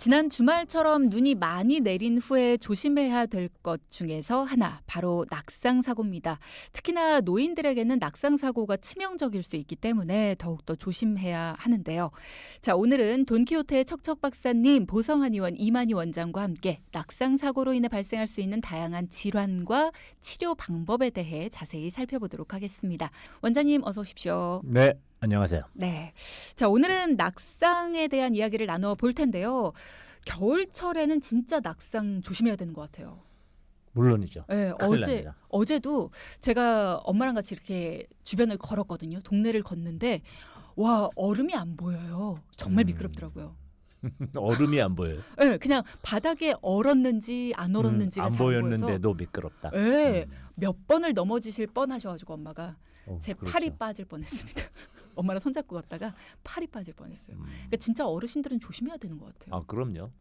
지난 주말처럼 눈이 많이 내린 후에 조심해야 될 것 중에서 하나, 바로 낙상 사고입니다. 특히나 노인들에게는 낙상 사고가 치명적일 수 있기 때문에 더욱더 조심해야 하는데요. 자, 오늘은 돈키호테의 척척 박사님, 보성한 의원, 이만희 원장과 함께 낙상 사고로 인해 발생할 수 있는 다양한 질환과 치료 방법에 대해 자세히 살펴보도록 하겠습니다. 원장님 어서 오십시오. 네, 안녕하세요. 네. 자, 오늘은 낙상에 대한 이야기를 나눠 볼 텐데요. 겨울철에는 진짜 낙상 조심해야 되는 것 같아요. 물론이죠. 네, 어제도 제가 엄마랑 같이 이렇게 주변을 걸었거든요. 동네를 걷는데 와, 얼음이 안 보여요. 정말 미끄럽더라고요. 얼음이 안 보여요. 네, 그냥 바닥에 얼었는지 안 얼었는지가 안 잘 안 보여서. 보였는데도 미끄럽다. 네, 몇 번을 넘어지실 뻔하셔가지고 엄마가 제 그렇죠. 팔이 빠질 뻔했습니다. 엄마랑 손잡고 걷다가 팔이 빠질 뻔했어요. 그러니까 진짜 어르신들은 조심해야 되는 것 같아요. 아, 그럼요.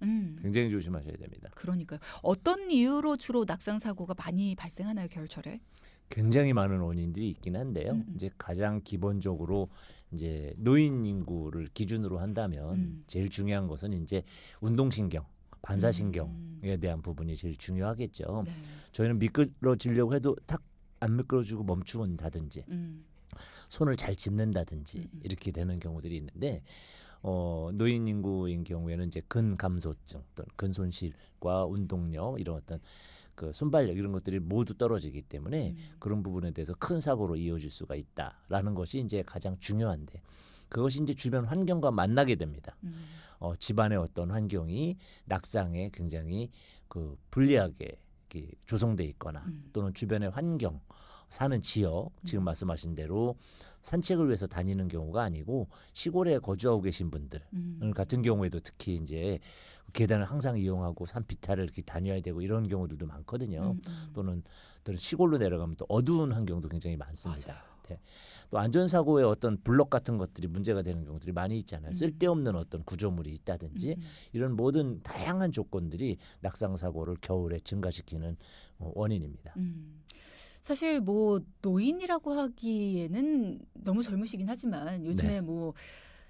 굉장히 조심하셔야 됩니다. 그러니까요. 어떤 이유로 주로 낙상 사고가 많이 발생하나요, 겨울철에? 굉장히 많은 원인들이 있긴 한데요. 이제 가장 기본적으로 이제 노인 인구를 기준으로 한다면 제일 중요한 것은 이제 운동신경, 반사신경에 대한 부분이 제일 중요하겠죠. 네. 저희는 미끄러지려고 해도 탁 안 미끄러지고 멈춘다든지 손을 잘 짚는다든지 이렇게 되는 경우들이 있는데 노인 인구인 경우에는 이제 근감소증 또는 근손실과 운동력 이런 어떤 그 순발력 이런 것들이 모두 떨어지기 때문에 그런 부분에 대해서 큰 사고로 이어질 수가 있다라는 것이 이제 가장 중요한데 그것이 이제 주변 환경과 만나게 됩니다. 집안의 어떤 환경이 낙상에 굉장히 그 불리하게 조성돼 있거나 또는 주변의 환경 사는 지역 지금 말씀하신 대로 산책을 위해서 다니는 경우가 아니고 시골에 거주하고 계신 분들 같은 경우에도 특히 이제 계단을 항상 이용하고 산비탈을 이렇게 다녀야 되고 이런 경우들도 많거든요. 또는 시골로 내려가면 또 어두운 환경도 굉장히 많습니다. 네. 또 안전사고의 어떤 블럭 같은 것들이 문제가 되는 경우들이 많이 있잖아요. 쓸데없는 어떤 구조물이 있다든지 이런 모든 다양한 조건들이 낙상사고를 겨울에 증가시키는 원인입니다. 사실 뭐 노인이라고 하기에는 너무 젊으시긴 하지만 요즘에 네. 뭐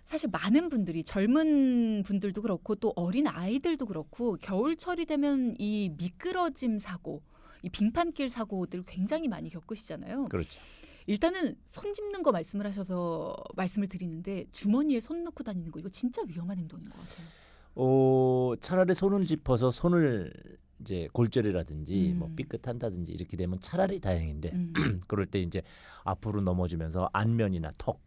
사실 많은 분들이 젊은 분들도 그렇고 또 어린 아이들도 그렇고 겨울철이 되면 이 미끄러짐 사고, 이 빙판길 사고들 굉장히 많이 겪으시잖아요. 그렇죠. 일단은 손 짚는 거 말씀을 하셔서 말씀을 드리는데 주머니에 손 넣고 다니는 거 이거 진짜 위험한 행동인 것 같아요. 차라리 손을 짚어서 손을 이제 골절이라든지 뭐 삐끗한다든지 이렇게 되면 차라리 다행인데 그럴 때 이제 앞으로 넘어지면서 안면이나 턱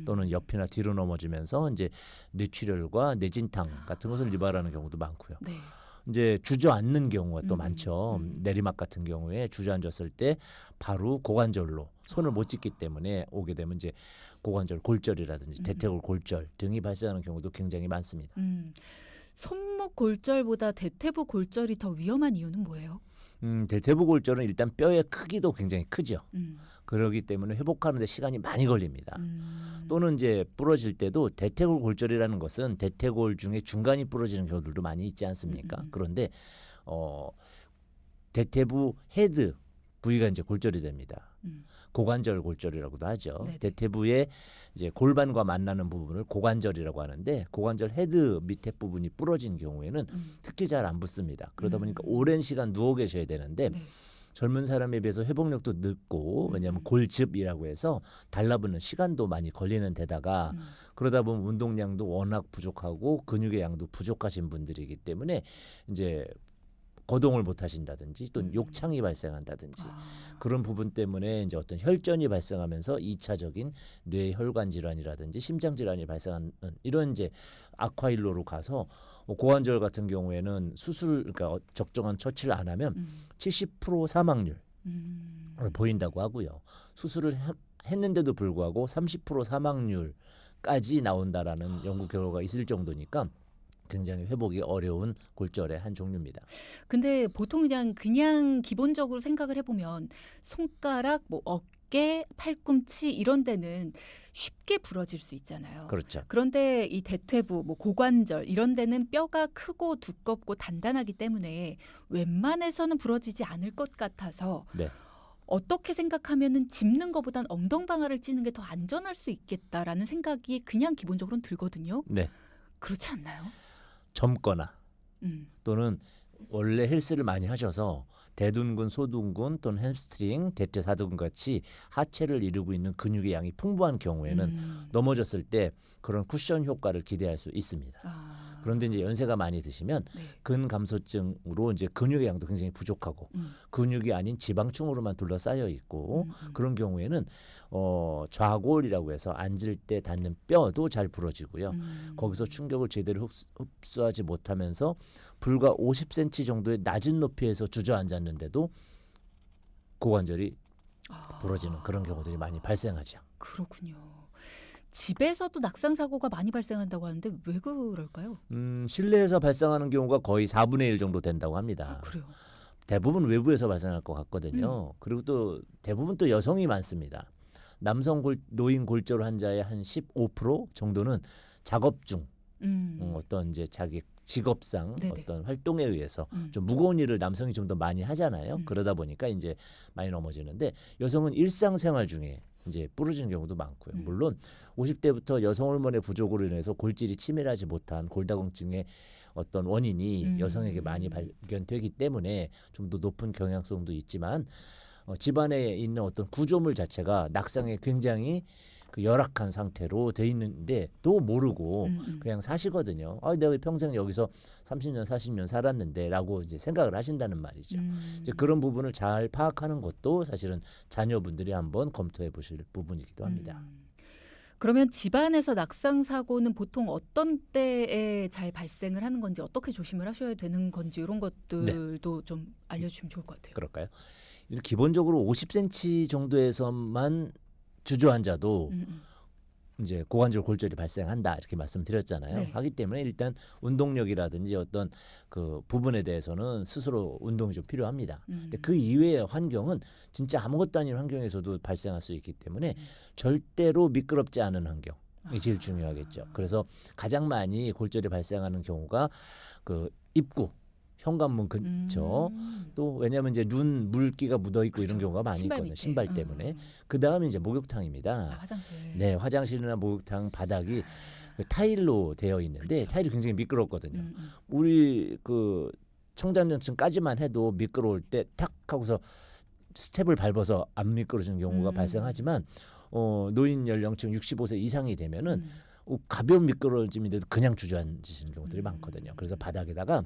또는 옆이나 뒤로 넘어지면서 이제 뇌출혈과 뇌진탕 같은 것을 유발하는 경우도 많고요. 네. 이제 주저앉는 경우가 또 많죠. 내리막 같은 경우에 주저앉았을 때 바로 고관절로 손을 못 짚기 때문에 오게 되면 이제 고관절 골절이라든지 대퇴골 골절 등이 발생하는 경우도 굉장히 많습니다. 손목 골절보다 대퇴부 골절이 더 위험한 이유는 뭐예요? 대퇴부 골절은 일단 뼈의 크기도 굉장히 크죠. 그렇기 때문에 회복하는 데 시간이 많이 걸립니다. 또는 이제 부러질 때도 대퇴골 골절이라는 것은 대퇴골 중에 중간이 부러지는 경우들도 많이 있지 않습니까? 그런데 대퇴부 헤드 부위가 이제 골절이 됩니다. 고관절 골절이라고도 하죠. 네네. 대퇴부의 이제 골반과 만나는 부분을 고관절이라고 하는데 고관절 헤드 밑에 부분이 부러진 경우에는 특히 잘 안 붙습니다. 그러다 보니까 오랜 시간 누워 계셔야 되는데 네. 젊은 사람에 비해서 회복력도 늦고 왜냐하면 골즙이라고 해서 달라붙는 시간도 많이 걸리는 데다가 그러다 보면 운동량도 워낙 부족하고 근육의 양도 부족하신 분들이기 때문에 이제 거동을 못 하신다든지 또 욕창이 발생한다든지 그런 부분 때문에 이제 어떤 혈전이 발생하면서 2차적인 뇌혈관 질환이라든지 심장 질환이 발생하는 이런 이제 악화일로로 가서 고관절 같은 경우에는 그러니까 적정한 처치를 안 하면 70% 사망률 보인다고 하고요. 수술을 했는데도 불구하고 30% 사망률까지 나온다라는 연구 결과가 있을 정도니까 굉장히 회복이 어려운 골절의 한 종류입니다. 근데 보통 그냥 기본적으로 생각을 해보면 손가락, 뭐 어깨, 팔꿈치 이런 데는 쉽게 부러질 수 있잖아요. 그렇죠. 그런데 이 대퇴부, 뭐 고관절 이런 데는 뼈가 크고 두껍고 단단하기 때문에 웬만해서는 부러지지 않을 것 같아서 네. 어떻게 생각하면은 짚는 것보단 엉덩방아를 찌는 게 더 안전할 수 있겠다라는 생각이 그냥 기본적으로는 들거든요. 네. 그렇지 않나요? 젊거나 또는 원래 헬스를 많이 하셔서 대둔근, 소둔근 또는 햄스트링, 대퇴사두근 같이 하체를 이루고 있는 근육의 양이 풍부한 경우에는 넘어졌을 때 그런 쿠션 효과를 기대할 수 있습니다. 그런데 이제 연세가 많이 드시면 네. 근감소증으로 이제 근육의 양도 굉장히 부족하고 근육이 아닌 지방층으로만 둘러싸여 있고 그런 경우에는 좌골이라고 해서 앉을 때 닿는 뼈도 잘 부러지고요. 거기서 충격을 제대로 흡수하지 못하면서 불과 50cm 정도의 낮은 높이에서 주저앉았는데도 고관절이 부러지는 그런 경우들이 많이 발생하죠. 그렇군요. 집에서도 낙상 사고가 많이 발생한다고 하는데 왜 그럴까요? 실내에서 발생하는 경우가 거의 4분의 1 정도 된다고 합니다. 그래요. 대부분 외부에서 발생할 것 같거든요. 그리고 또 대부분 또 여성이 많습니다. 남성 노인 골절 환자의 한 15% 정도는 작업 중 어떤 이제 자기 직업상 네네. 어떤 활동에 의해서 좀 무거운 일을 남성이 좀 더 많이 하잖아요. 그러다 보니까 이제 많이 넘어지는데 여성은 일상생활 중에 이제 부러지는 경우도 많고요. 물론 50대부터 여성 호르몬의 부족으로 인해서 골질이 치밀하지 못한 골다공증의 어떤 원인이 여성에게 많이 발견되기 때문에 좀 더 높은 경향성도 있지만 집안에 있는 어떤 구조물 자체가 낙상에 굉장히 그 열악한 상태로 돼 있는데 또 모르고 그냥 사시거든요. 내가 평생 여기서 30년 40년 살았는데라고 이제 생각을 하신다는 말이죠. 이제 그런 부분을 잘 파악하는 것도 사실은 자녀분들이 한번 검토해 보실 부분이기도 합니다. 그러면 집안에서 낙상 사고는 보통 어떤 때에 잘 발생을 하는 건지 어떻게 조심을 하셔야 되는 건지 이런 것들도 좀 알려주시면 좋을 것 같아요. 그럴까요? 기본적으로 50cm 정도에서만 주저앉아도 이제 고관절 골절이 발생한다 이렇게 말씀드렸잖아요. 네. 하기 때문에 일단 운동력이라든지 어떤 그 부분에 대해서는 스스로 운동이 좀 필요합니다. 근데 그 이외의 환경은 진짜 아무것도 아닌 환경에서도 발생할 수 있기 때문에 절대로 미끄럽지 않은 환경이 제일 중요하겠죠. 그래서 가장 많이 골절이 발생하는 경우가 그 입구 현관문 근처 또 왜냐하면 이제 눈 물기가 묻어 있고 이런 경우가 많이 신발 있거든요. 밑에. 신발 때문에. 그 다음에 이제 목욕탕입니다. 화장실. 네, 화장실이나 목욕탕 바닥이 그 타일로 되어 있는데 타일이 굉장히 미끄럽거든요. 우리 그 청장년층까지만 해도 미끄러울 때 탁 하고서 스텝을 밟아서 안 미끄러지는 경우가 발생하지만 노인 연령층 65세 이상이 되면은 가벼운 미끄러짐인데도 그냥 주저앉으시는 경우들이 많거든요. 그래서 바닥에다가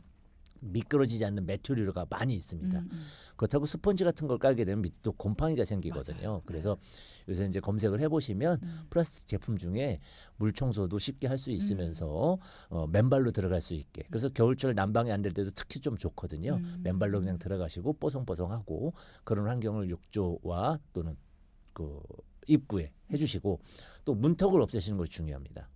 미끄러지지 않는 메테리얼가 많이 있습니다. 그렇다고 스펀지 같은 걸 깔게 되면 밑에 또 곰팡이가 생기거든요. 맞아요. 그래서 요새 이제 검색을 해보시면 플라스틱 제품 중에 물 청소도 쉽게 할 수 있으면서 맨발로 들어갈 수 있게. 그래서 겨울철 난방이 안 될 때도 특히 좀 좋거든요. 맨발로 그냥 들어가시고 뽀송뽀송하고 그런 환경을 욕조와 또는 그 입구에 해주시고 또 문턱을 없애시는 것이 중요합니다.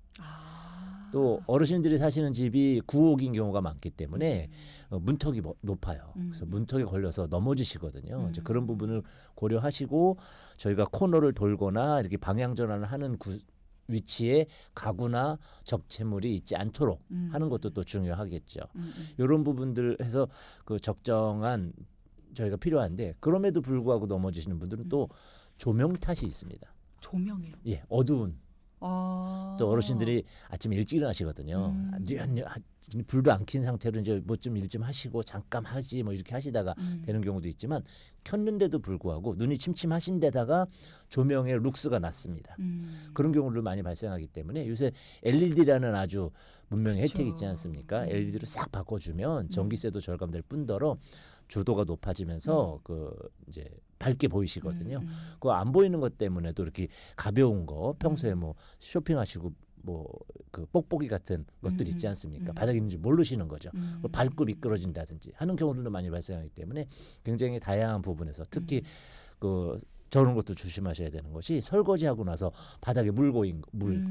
또 어르신들이 사시는 집이 구옥인 경우가 많기 때문에 문턱이 높아요. 그래서 문턱에 걸려서 넘어지시거든요. 이제 그런 부분을 고려하시고 저희가 코너를 돌거나 이렇게 방향 전환을 하는 위치에 가구나 적재물이 있지 않도록 하는 것도 또 중요하겠죠. 이런 부분들 해서 그 적정한 저희가 필요한데 그럼에도 불구하고 넘어지시는 분들은 또 조명 탓이 있습니다. 조명이요? 예, 어두운. 또 어르신들이 아침에 일찍 일어나시거든요. 불도 안 킨 상태로 이제 뭐 좀 일 좀 하시고 잠깐 하지 뭐 이렇게 하시다가 되는 경우도 있지만 켰는데도 불구하고 눈이 침침하신 데다가 조명의 룩스가 났습니다. 그런 경우를 많이 발생하기 때문에 요새 LED라는 아주 문명의 혜택이 있지 않습니까? LED로 싹 바꿔주면 전기세도 절감될 뿐더러 주도가 높아지면서 그 이제 밝게 보이시거든요. 그거 안 보이는 것 때문에도 이렇게 가벼운 거 평소에 뭐 쇼핑하시고 뭐 그 뽁뽁이 같은 것들 있지 않습니까? 바닥에 있는지 모르시는 거죠. 밟고 미끄러진다든지 하는 경우들도 많이 발생하기 때문에 굉장히 다양한 부분에서 특히 그 저런 것도 조심하셔야 되는 것이 설거지하고 나서 바닥에 물기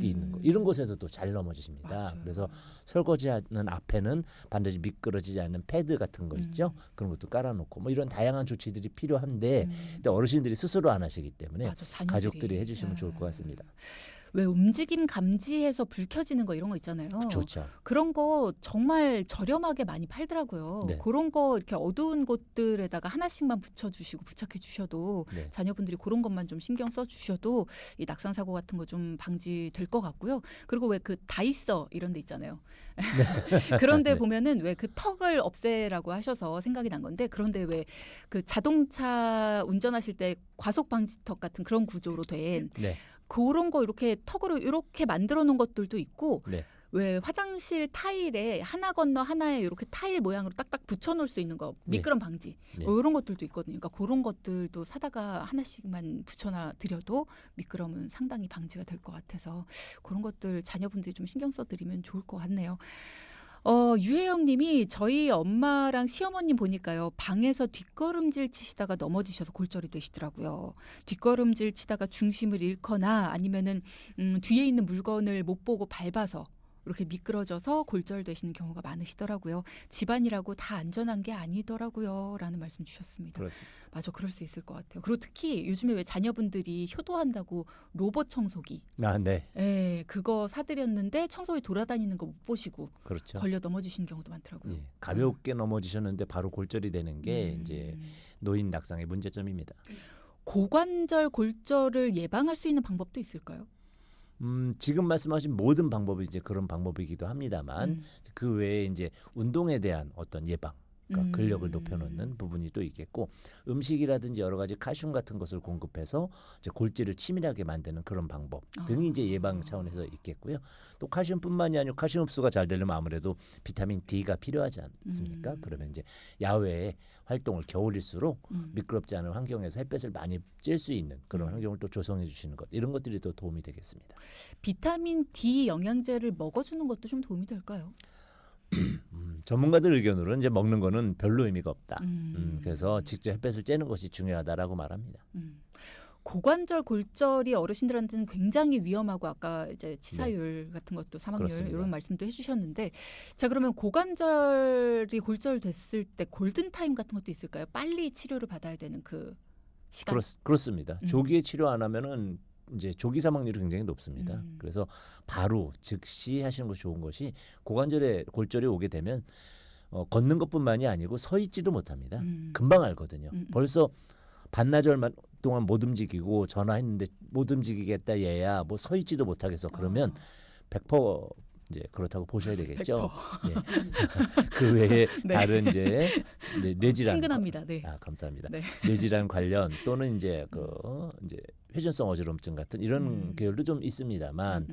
있는 거 이런 곳에서도 잘 넘어지십니다. 맞아요. 그래서 설거지하는 앞에는 반드시 미끄러지지 않는 패드 같은 거 있죠. 그런 것도 깔아놓고 뭐 이런 다양한 조치들이 필요한데 어르신들이 스스로 안 하시기 때문에 맞아, 자녀들이. 가족들이 해주시면 좋을 것 같습니다. 왜 움직임 감지해서 불 켜지는 거 이런 거 있잖아요. 좋죠. 그런 거 정말 저렴하게 많이 팔더라고요. 네. 그런 거 이렇게 어두운 곳들에다가 하나씩만 붙여주시고 부착해 주셔도 네. 자녀분들이 그런 것만 좀 신경 써 주셔도 이 낙상 사고 같은 거 좀 방지될 것 같고요. 그리고 왜 그 다이서 이런 데 있잖아요. 그런데 네. 보면은 왜 그 턱을 없애라고 하셔서 생각이 난 건데 그런데 왜 그 자동차 운전하실 때 과속 방지턱 같은 그런 구조로 된 네. 그런 거 이렇게 턱으로 이렇게 만들어 놓은 것들도 있고 네. 왜 화장실 타일에 하나 건너 하나에 이렇게 타일 모양으로 딱딱 붙여 놓을 수 있는 거 미끄럼 방지 네. 이런 것들도 있거든요. 그러니까 그런 것들도 사다가 하나씩만 붙여놔 드려도 미끄럼은 상당히 방지가 될 것 같아서 그런 것들 자녀분들이 좀 신경 써드리면 좋을 것 같네요. 유혜영 님이 저희 엄마랑 시어머님 보니까요. 방에서 뒷걸음질 치시다가 넘어지셔서 골절이 되시더라고요. 뒷걸음질 치다가 중심을 잃거나 아니면은 뒤에 있는 물건을 못 보고 밟아서 이렇게 미끄러져서 골절되시는 경우가 많으시더라고요. 집안이라고 다 안전한 게 아니더라고요. 라는 말씀 주셨습니다. 그렇습니다. 맞아. 그럴 수 있을 것 같아요. 그리고 특히 요즘에 왜 자녀분들이 효도한다고 로봇 청소기 네. 예, 그거 사드렸는데 청소기 돌아다니는 거 못 보시고 그렇죠. 걸려 넘어지시는 경우도 많더라고요. 예. 가볍게 넘어지셨는데 바로 골절이 되는 게 음. 이제 노인 낙상의 문제점입니다. 고관절 골절을 예방할 수 있는 방법도 있을까요? 지금 말씀하신 모든 방법이 이제 그런 방법이기도 합니다만 그 외에 이제 운동에 대한 어떤 예방, 그러니까 근력을 높여놓는 부분이 또 있겠고 음식이라든지 여러 가지 칼슘 같은 것을 공급해서 이제 골질을 치밀하게 만드는 그런 방법 등이 이제 예방 차원에서 있겠고요. 또 칼슘뿐만이 아니고 칼슘 흡수가 잘 되려면 아무래도 비타민 D가 필요하지 않습니까? 그러면 이제 야외에 활동을 겨울일수록 미끄럽지 않은 환경에서 햇볕을 많이 쬐 수 있는 그런 환경을 또 조성해 주시는 것 이런 것들이 또 도움이 되겠습니다. 비타민 D 영양제를 먹어주는 것도 좀 도움이 될까요? 전문가들 의견으로는 이제 먹는 거는 별로 의미가 없다. 그래서 직접 햇볕을 쬐는 것이 중요하다라고 말합니다. 고관절 골절이 어르신들한테는 굉장히 위험하고 아까 이제 치사율 같은 것도 사망률 그렇습니다. 이런 말씀도 해주셨는데 자 그러면 고관절이 골절됐을 때 골든 타임 같은 것도 있을까요? 빨리 치료를 받아야 되는 그 시간. 그렇습니다. 조기에 치료 안 하면은 이제 조기 사망률이 굉장히 높습니다. 그래서 바로 즉시 하시는 것이 좋은 것이 고관절에 골절이 오게 되면 걷는 것뿐만이 아니고 서 있지도 못합니다. 금방 알거든요. 벌써 반나절 동안 못 움직이고 전화했는데 못 움직이겠다 얘야 뭐 서 있지도 못하겠어 그러면 100% 이제 그렇다고 보셔야 되겠죠. 예. 그 외에 네. 다른 이제 뇌질환 친근합니다. 네. 감사합니다. 네. 뇌질환 관련 또는 이제 이제 회전성 어지럼증 같은 이런 계열도 좀 있습니다만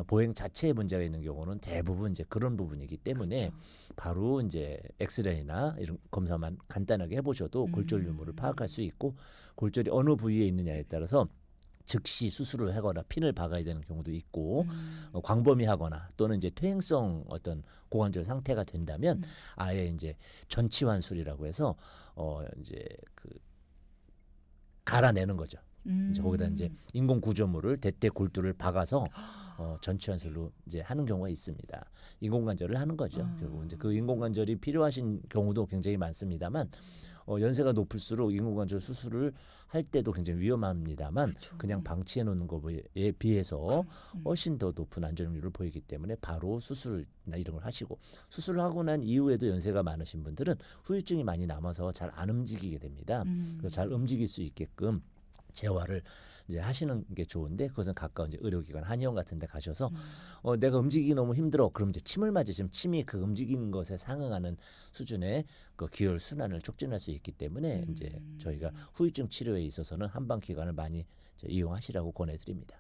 보행 자체에 문제가 있는 경우는 대부분 이제 그런 부분이기 때문에 그렇죠. 바로 이제 엑스레이나 이런 검사만 간단하게 해보셔도 골절 유무를 파악할 수 있고 골절이 어느 부위에 있느냐에 따라서 즉시 수술을 하거나 핀을 박아야 되는 경우도 있고 광범위하거나 또는 이제 퇴행성 어떤 고관절 상태가 된다면 아예 이제 전치환술이라고 해서 이제 그 갈아내는 거죠. 이제 거기다 이제 인공 구조물을 대퇴 골두를 박아서 전치환술로 이제 하는 경우가 있습니다. 인공관절을 하는 거죠. 결국 이제 그 인공관절이 필요하신 경우도 굉장히 많습니다만 연세가 높을수록 인공관절 수술을 할 때도 굉장히 위험합니다만 그렇죠. 그냥 방치해 놓는 것에 비해서 훨씬 더 높은 안전율을 보이기 때문에 바로 수술이나 이런 걸 하시고 수술을 하고 난 이후에도 연세가 많으신 분들은 후유증이 많이 남아서 잘 안 움직이게 됩니다. 그래서 잘 움직일 수 있게끔 재활을 이제 하시는 게 좋은데 그것은 가까운 이제 의료기관 한의원 같은 데 가셔서 내가 움직이기 너무 힘들어. 그럼 이제 침을 맞으시면 침이 그 움직이는 것에 상응하는 수준의 그 기혈 순환을 촉진할 수 있기 때문에 이제 저희가 후유증 치료에 있어서는 한방 기관을 많이 이용하시라고 권해드립니다.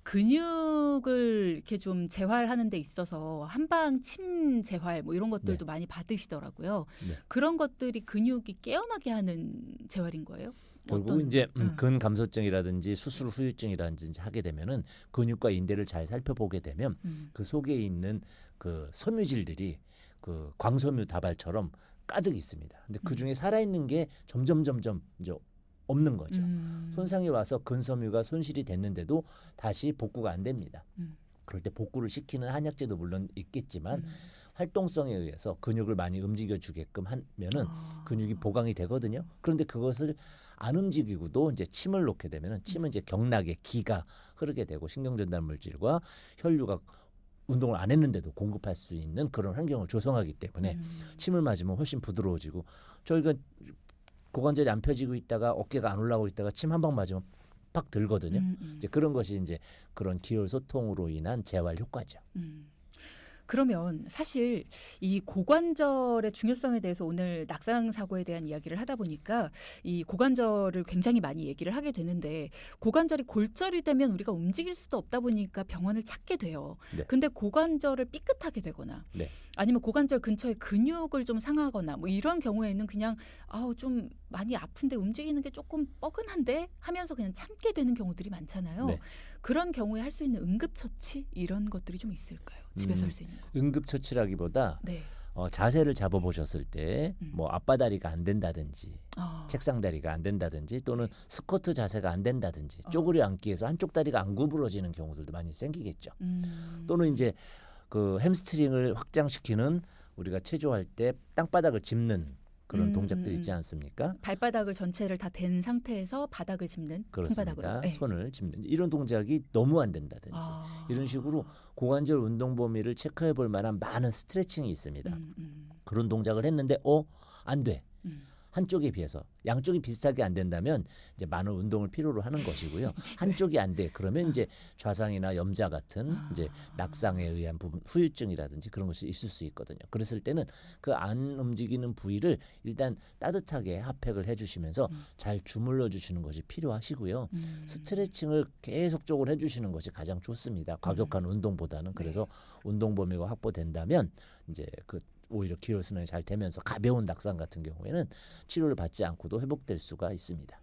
근육을 이렇게 좀 재활하는 데 있어서 한방 침 재활 뭐 이런 것들도 많이 받으시더라고요. 네. 그런 것들이 근육이 깨어나게 하는 재활인 거예요? 결국 이제 근감소증이라든지 수술 후유증이라든지 하게 되면은 근육과 인대를 잘 살펴보게 되면 그 속에 있는 그 섬유질들이 그 광섬유 다발처럼 가득 있습니다. 근데 그 중에 살아있는 게 점점 이제 없는 거죠. 손상이 와서 근섬유가 손실이 됐는데도 다시 복구가 안 됩니다. 그럴 때 복구를 시키는 한약재도 물론 있겠지만 활동성에 의해서 근육을 많이 움직여주게끔 하면은 근육이 보강이 되거든요. 그런데 그것을 안 움직이고도 이제 침을 놓게 되면은 침은 이제 경락에 기가 흐르게 되고 신경전달 물질과 혈류가 운동을 안 했는데도 공급할 수 있는 그런 환경을 조성하기 때문에 침을 맞으면 훨씬 부드러워지고 저희가 고관절이 안 펴지고 있다가 어깨가 안 올라오고 있다가 침 한 방 맞으면 팍 들거든요. 이제 그런 것이 이제 그런 기혈 소통으로 인한 재활 효과죠. 그러면 사실 이 고관절의 중요성에 대해서 오늘 낙상 사고에 대한 이야기를 하다 보니까 이 고관절을 굉장히 많이 얘기를 하게 되는데 고관절이 골절이 되면 우리가 움직일 수도 없다 보니까 병원을 찾게 돼요. 네. 근데 고관절을 삐끗하게 되거나 네. 아니면 고관절 근처에 근육을 좀 상하거나 뭐 이런 경우에는 그냥 좀 많이 아픈데 움직이는 게 조금 뻐근한데 하면서 그냥 참게 되는 경우들이 많잖아요. 네. 그런 경우에 할 수 있는 응급처치 이런 것들이 좀 있을까요? 집에서 할 수 있는 거. 응급처치라기보다 네. 자세를 잡아보셨을 때 뭐 앞바다리가 안 된다든지 책상 다리가 안 된다든지 또는 스쿼트 자세가 안 된다든지 쪼그려 앉기에서 한쪽 다리가 안 구부러지는 경우들도 많이 생기겠죠. 또는 이제 그 햄스트링을 확장시키는 우리가 체조할 때 땅바닥을 짚는 그런 동작들 있지 않습니까? 발바닥을 전체를 다 댄 상태에서 바닥을 짚는 그렇습니다. 손바닥으로. 네. 손을 짚는 이런 동작이 너무 안 된다든지 이런 식으로 고관절 운동 범위를 체크해 볼 만한 많은 스트레칭이 있습니다. 그런 동작을 했는데 안 돼. 한쪽에 비해서 양쪽이 비슷하게 안 된다면 이제 많은 운동을 필요로 하는 것이고요. 한쪽이 안 돼. 그러면 이제 좌상이나 염좌 같은 이제 낙상에 의한 부분, 후유증이라든지 그런 것이 있을 수 있거든요. 그랬을 때는 그 안 움직이는 부위를 일단 따뜻하게 핫팩을 해주시면서 잘 주물러 주시는 것이 필요하시고요. 스트레칭을 계속적으로 해주시는 것이 가장 좋습니다. 과격한 운동보다는. 그래서 운동 범위가 확보된다면 이제 그 오히려 기혈순환이 잘 되면서 가벼운 낙상 같은 경우에는 치료를 받지 않고도 회복될 수가 있습니다.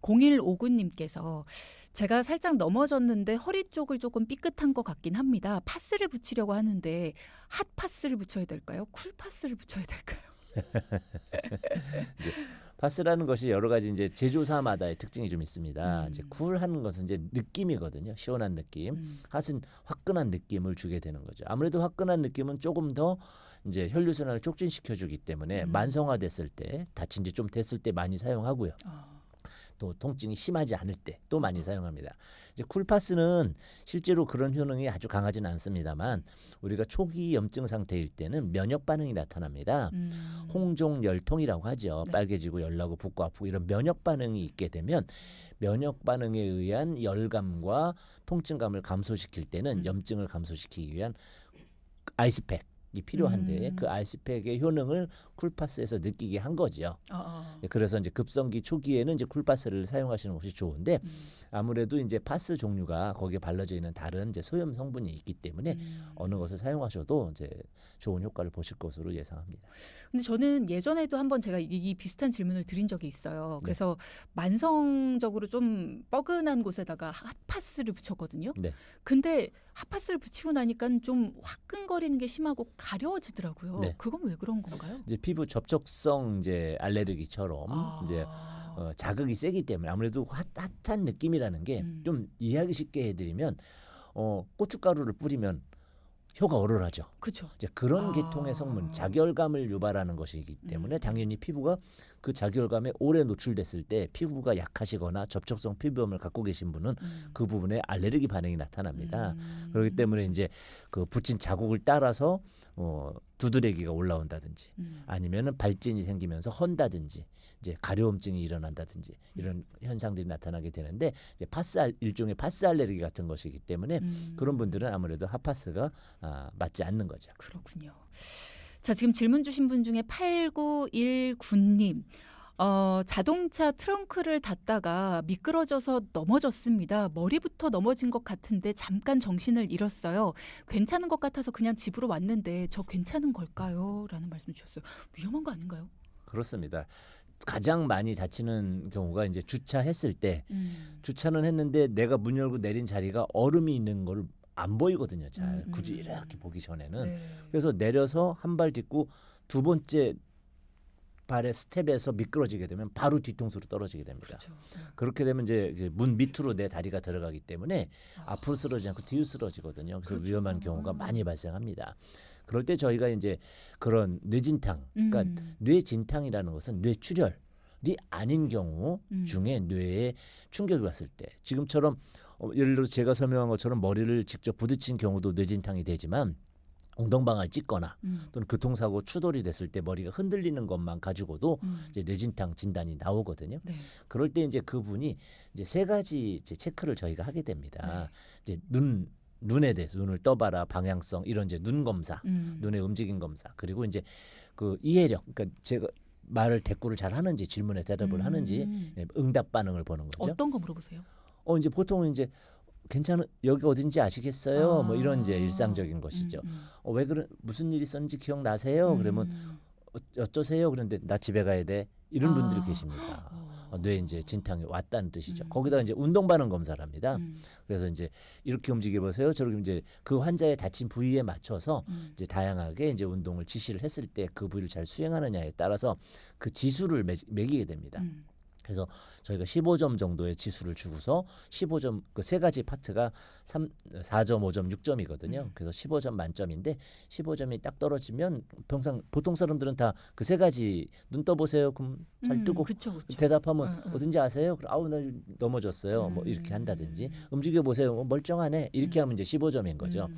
0159님께서 제가 살짝 넘어졌는데 허리 쪽을 조금 삐끗한 것 같긴 합니다. 파스를 붙이려고 하는데 핫파스를 붙여야 될까요? 쿨파스를 붙여야 될까요? 파스라는 것이 여러 가지 이제 제조사마다의 특징이 좀 있습니다. 이제 쿨하는 것은 이제 느낌이거든요. 시원한 느낌. 핫은 화끈한 느낌을 주게 되는 거죠. 아무래도 화끈한 느낌은 조금 더 이제 혈류순환을 촉진시켜 주기 때문에 만성화됐을 때, 다친 지 좀 됐을 때 많이 사용하고요. 또 통증이 심하지 않을 때 또 많이 사용합니다. 이제 쿨파스는 실제로 그런 효능이 아주 강하지는 않습니다만 우리가 초기 염증 상태일 때는 면역 반응이 나타납니다. 홍종열통이라고 하죠. 네. 빨개지고 열나고 붓고 아프고 이런 면역 반응이 있게 되면 면역 반응에 의한 열감과 통증감을 감소시킬 때는 염증을 감소시키기 위한 아이스팩 이 필요한데 그 아이스팩의 효능을 쿨파스에서 느끼게 한 거죠. 그래서 이제 급성기 초기에는 이제 쿨파스를 사용하시는 것이 좋은데 아무래도 이제 파스 종류가 거기에 발라져 있는 다른 이제 소염 성분이 있기 때문에 어느 것을 사용하셔도 이제 좋은 효과를 보실 것으로 예상합니다. 근데 저는 예전에도 한번 제가 이 비슷한 질문을 드린 적이 있어요. 그래서 만성적으로 좀 뻐근한 곳에다가 핫파스를 붙였거든요. 네. 근데 핫파스를 붙이고 나니까 좀 화끈거리는 게 심하고 가려워지더라고요. 네. 그건 왜 그런 건가요? 이제 피부 접촉성 이제 알레르기처럼 이제 자극이 세기 때문에 아무래도 핫한 느낌이라는 게 좀 이해하기 쉽게 해드리면 고춧가루를 뿌리면 혀가 얼얼하죠. 그렇죠. 이제 그런 계통의 성분, 자결감을 유발하는 것이기 때문에 당연히 피부가 그 자결감에 오래 노출됐을 때 피부가 약하시거나 접촉성 피부염을 갖고 계신 분은 그 부분에 알레르기 반응이 나타납니다. 그렇기 때문에 이제 그 붙인 자국을 따라서 두드레기가 올라온다든지 아니면은 발진이 생기면서 헌다든지 이제 가려움증이 일어난다든지 이런 현상들이 나타나게 되는데 이제 일종의 파스 알레르기 같은 것이기 때문에 그런 분들은 아무래도 핫파스가 맞지 않는 거죠. 그렇군요. 자, 지금 질문 주신 분 중에 8919님. 자동차 트렁크를 닫다가 미끄러져서 넘어졌습니다. 머리부터 넘어진 것 같은데 잠깐 정신을 잃었어요. 괜찮은 것 같아서 그냥 집으로 왔는데 저 괜찮은 걸까요? 라는 말씀 주셨어요. 위험한 거 아닌가요? 그렇습니다. 가장 많이 다치는 경우가 이제 주차했을 때 주차는 했는데 내가 문 열고 내린 자리가 얼음이 있는 걸 안 보이거든요. 잘 굳이 이렇게 보기 전에는. 네. 그래서 내려서 한 발 딛고 두 번째 발의 스텝에서 미끄러지게 되면 바로 뒤통수로 떨어지게 됩니다. 그렇죠. 그렇게 되면 이제 문 밑으로 내 다리가 들어가기 때문에 앞으로 쓰러지지 않고 뒤로 쓰러지거든요. 그래서 그렇죠. 위험한 경우가 많이 발생합니다. 그럴 때 저희가 이제 그런 뇌진탕, 그러니까 뇌진탕이라는 것은 뇌출혈이 아닌 경우 중에 뇌에 충격이 왔을 때 지금처럼 예를 들어 제가 설명한 것처럼 머리를 직접 부딪힌 경우도 뇌진탕이 되지만 엉덩방아를 찢거나 또는 교통사고 추돌이 됐을 때 머리가 흔들리는 것만 가지고도 이제 뇌진탕 진단이 나오거든요. 네. 그럴 때 이제 그분이 이제 세 가지 이제 체크를 저희가 하게 됩니다. 이제 눈에 대해서 눈을 떠봐라, 방향성 이런 이제 눈 검사, 눈의 움직임 검사, 그리고 이제 그 이해력, 그러니까 제가 말을 대꾸를 잘 하는지 질문에 대답을 하는지 응답 반응을 보는 거죠. 어떤 거 물어보세요? 이제 보통은 이제 괜찮은 여기 어딘지 아시겠어요? 뭐 이런 이제 일상적인 것이죠. 왜 그런 무슨 일이 있었는지 기억나세요? 그러면 어쩌세요? 그런데 나 집에 가야 돼. 이런 분들이 계십니다. 뇌 이제 진탕이 왔다는 뜻이죠. 거기다 이제 운동 반응 검사를 합니다. 그래서 이제 이렇게 움직여 보세요. 저렇게 이제 그 환자의 다친 부위에 맞춰서 이제 다양하게 이제 운동을 지시를 했을 때 그 부위를 잘 수행하느냐에 따라서 그 지수를 매기게 됩니다. 그래서 저희가 15점 정도의 지수를 주고서 15점 그 세 가지 파트가 4점, 5점, 6점이거든요. 그래서 15점 만점인데 15점이 딱 떨어지면 보통 사람들은 다 그 세 가지 눈 떠보세요. 그럼 잘 뜨고 그쵸. 대답하면 어딘지 아세요? 그럼 아우 나 넘어졌어요. 뭐 이렇게 한다든지 움직여 보세요. 멀쩡하네. 이렇게 하면 이제 15점인 거죠.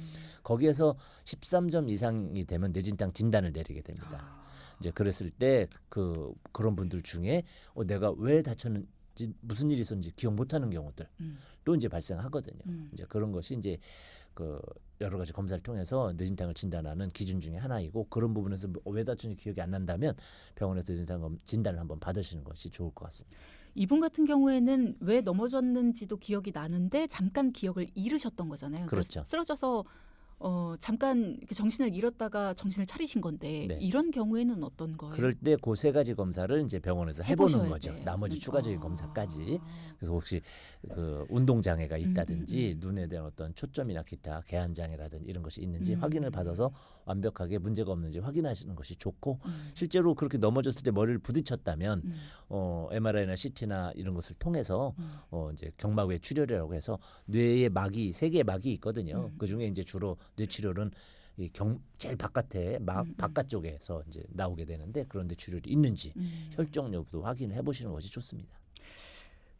거기에서 13점 이상이 되면 뇌진탕 진단을 내리게 됩니다. 이제 그랬을 때 그런 분들 중에 내가 왜 다쳤는지 무슨 일이 있었는지 기억 못하는 경우들 또 이제 발생하거든요. 이제 그런 것이 이제 그 여러 가지 검사를 통해서 뇌진탕을 진단하는 기준 중에 하나이고 그런 부분에서 왜 다쳤는지 기억이 안 난다면 병원에서 뇌진탕 진단을 한번 받으시는 것이 좋을 것 같습니다. 이분 같은 경우에는 왜 넘어졌는지도 기억이 나는데 잠깐 기억을 잃으셨던 거잖아요. 그렇죠. 쓰러져서 잠깐 이렇게 정신을 잃었다가 정신을 차리신 건데 네. 이런 경우에는 어떤 거예요? 그럴 때 그 세 가지 검사를 이제 병원에서 해보는 거죠. 돼요. 나머지 추가적인 검사까지. 그래서 혹시 그 운동 장애가 있다든지 눈에 대한 어떤 초점이나 기타 개한 장애라든지 이런 것이 있는지 확인을 받아서 완벽하게 문제가 없는지 확인하시는 것이 좋고 실제로 그렇게 넘어졌을 때 머리를 부딪혔다면 MRI나 CT나 이런 것을 통해서 이제 경막외 출혈이라고 해서 뇌에 막이 세 개의 막이 있거든요. 그 중에 이제 주로 뇌출혈은 제일 바깥에 바깥쪽에서 이제 나오게 되는데 그런데 출혈이 있는지 혈종 여부도 확인해 보시는 것이 좋습니다.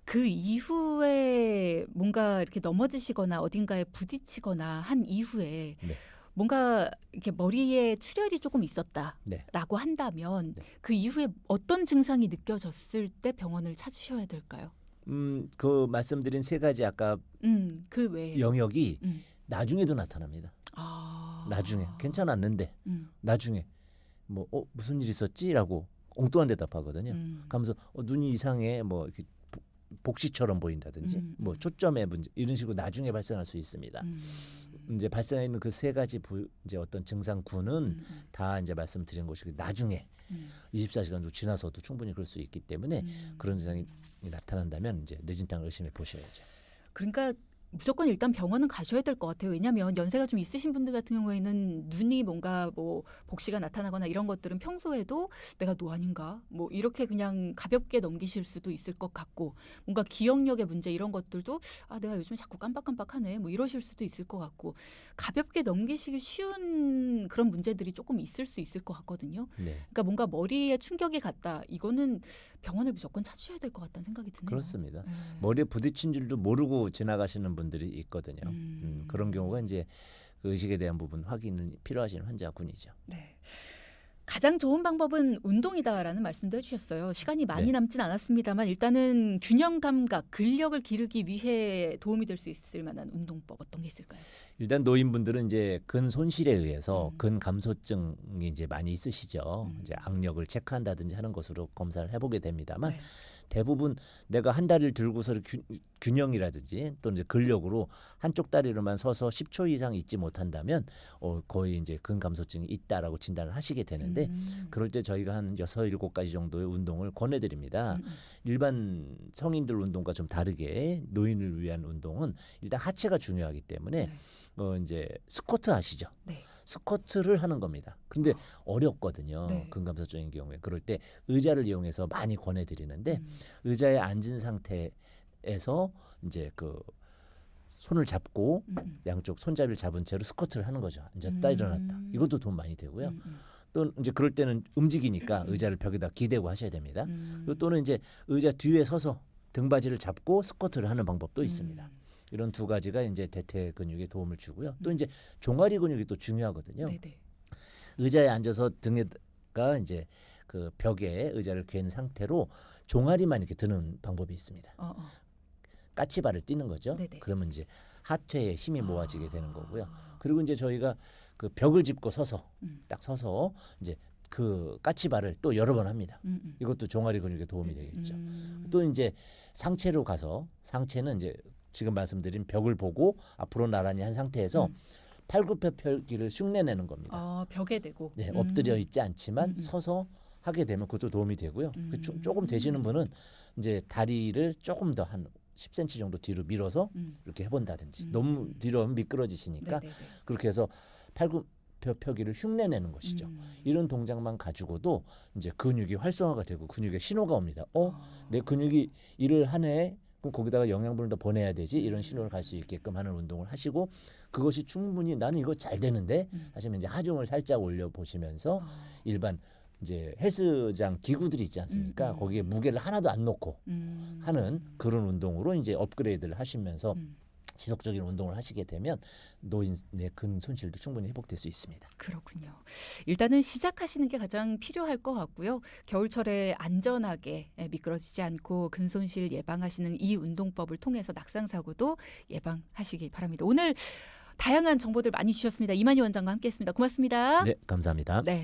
그 이후에 뭔가 이렇게 넘어지시거나 어딘가에 부딪히거나 한 이후에 네. 뭔가 이렇게 머리에 출혈이 조금 있었다라고 네. 한다면 네. 그 이후에 어떤 증상이 느껴졌을 때 병원을 찾으셔야 될까요? 그 말씀드린 세 가지 아까 그 외에 영역이 나중에도 나타납니다. 나중에 괜찮았는데 나중에 뭐 무슨 일 있었지라고 엉뚱한 대답하거든요. 그러면서 눈이 이상해 뭐 이렇게 복시처럼 보인다든지 뭐 초점의 문제 이런 식으로 나중에 발생할 수 있습니다. 이제 발생해 있는 그 세 가지 이제 어떤 증상군은 다 이제 말씀드린 것이 나중에 24시간 정도 지나서도 충분히 그럴 수 있기 때문에 그런 증상이 나타난다면 이제 뇌진탕을 의심해 보셔야죠. 그러니까 무조건 일단 병원은 가셔야 될 것 같아요. 왜냐하면 연세가 좀 있으신 분들 같은 경우에는 눈이 뭔가 뭐 복시가 나타나거나 이런 것들은 평소에도 내가 노안인가 뭐 이렇게 그냥 가볍게 넘기실 수도 있을 것 같고 뭔가 기억력의 문제 이런 것들도 내가 요즘에 자꾸 깜빡깜빡하네 뭐 이러실 수도 있을 것 같고 가볍게 넘기시기 쉬운 그런 문제들이 조금 있을 수 있을 것 같거든요. 네. 그러니까 뭔가 머리에 충격이 갔다. 이거는 병원을 무조건 찾으셔야 될 것 같다는 생각이 드네요. 그렇습니다. 머리에 부딪힌 줄도 모르고 지나가시는 분들이 있거든요. 그런 경우가 이제 그 의식에 대한 부분 확인이 필요하신 환자군이죠. 네. 가장 좋은 방법은 운동이다라는 말씀도 해주셨어요. 시간이 많이 네. 남진 않았습니다만 일단은 균형 감각, 근력을 기르기 위해 도움이 될 수 있을 만한 운동법 어떤 게 있을까요? 일단 노인분들은 이제 근 손실에 의해서 근 감소증이 이제 많이 있으시죠. 이제 악력을 체크한다든지 하는 것으로 검사를 해보게 됩니다만 네. 대부분 내가 한 다리를 들고서 균형이라든지 또는 이제 근력으로 한쪽 다리로만 서서 10초 이상 있지 못한다면 거의 이제 근 감소증이 있다라고 진단을 하시게 되는데 그럴 때 저희가 한 6, 7가지 정도의 운동을 권해드립니다. 일반 성인들 운동과 좀 다르게 노인을 위한 운동은 일단 하체가 중요하기 때문에 이제 스쿼트 아시죠? 네. 스쿼트를 하는 겁니다. 근데 어렵거든요. 네. 근감소증인 경우에. 그럴 때 의자를 이용해서 많이 권해드리는데 의자에 앉은 상태에서 이제 그 손을 잡고 양쪽 손잡이를 잡은 채로 스쿼트를 하는 거죠. 앉았다 일어났다. 이것도 도움 많이 되고요. 또 이제 그럴 때는 움직이니까 의자를 벽에다 기대고 하셔야 됩니다. 그리고 또는 이제 의자 뒤에 서서 등받이를 잡고 스쿼트를 하는 방법도 있습니다. 이런 두 가지가 이제 대퇴 근육에 도움을 주고요. 또 이제 종아리 근육이 또 중요하거든요. 네네. 의자에 앉아서 등에가 이제 그 벽에 의자를 괜 상태로 종아리만 이렇게 드는 방법이 있습니다. 까치발을 뛰는 거죠. 네네. 그러면 이제 하퇴에 힘이 모아지게 되는 거고요. 그리고 이제 저희가 그 벽을 짚고 서서 딱 서서 이제 그 까치발을 또 여러 번 합니다. 이것도 종아리 근육에 도움이 되겠죠. 또 이제 상체로 가서 상체는 이제 지금 말씀드린 벽을 보고 앞으로 나란히 한 상태에서 팔굽혀펴기를 흉내내는 겁니다. 벽에 대고. 네, 엎드려 있지 않지만 서서 하게 되면 그것도 도움이 되고요. 조금 되시는 분은 이제 다리를 조금 더 한 10cm 정도 뒤로 밀어서 이렇게 해본다든지 너무 뒤로 하면 미끄러지시니까 네네네. 그렇게 해서 팔굽혀펴기를 흉내내는 것이죠. 이런 동작만 가지고도 이제 근육이 활성화가 되고 근육에 신호가 옵니다. 내 근육이 일을 하네. 그럼 거기다가 영양분을 더 보내야 되지. 이런 신호를 갈 수 있게끔 하는 운동을 하시고 그것이 충분히 나는 이거 잘 되는데 하시면 이제 하중을 살짝 올려 보시면서 일반 이제 헬스장 기구들이 있지 않습니까? 거기에 무게를 하나도 안 놓고 하는 그런 운동으로 이제 업그레이드를 하시면서 지속적인 운동을 하시게 되면 노인의 근 손실도 충분히 회복될 수 있습니다. 그렇군요. 일단은 시작하시는 게 가장 필요할 것 같고요. 겨울철에 안전하게 미끄러지지 않고 근 손실 예방하시는 이 운동법을 통해서 낙상 사고도 예방하시기 바랍니다. 오늘 다양한 정보들 많이 주셨습니다. 이만희 원장과 함께했습니다. 고맙습니다. 네, 감사합니다. 네.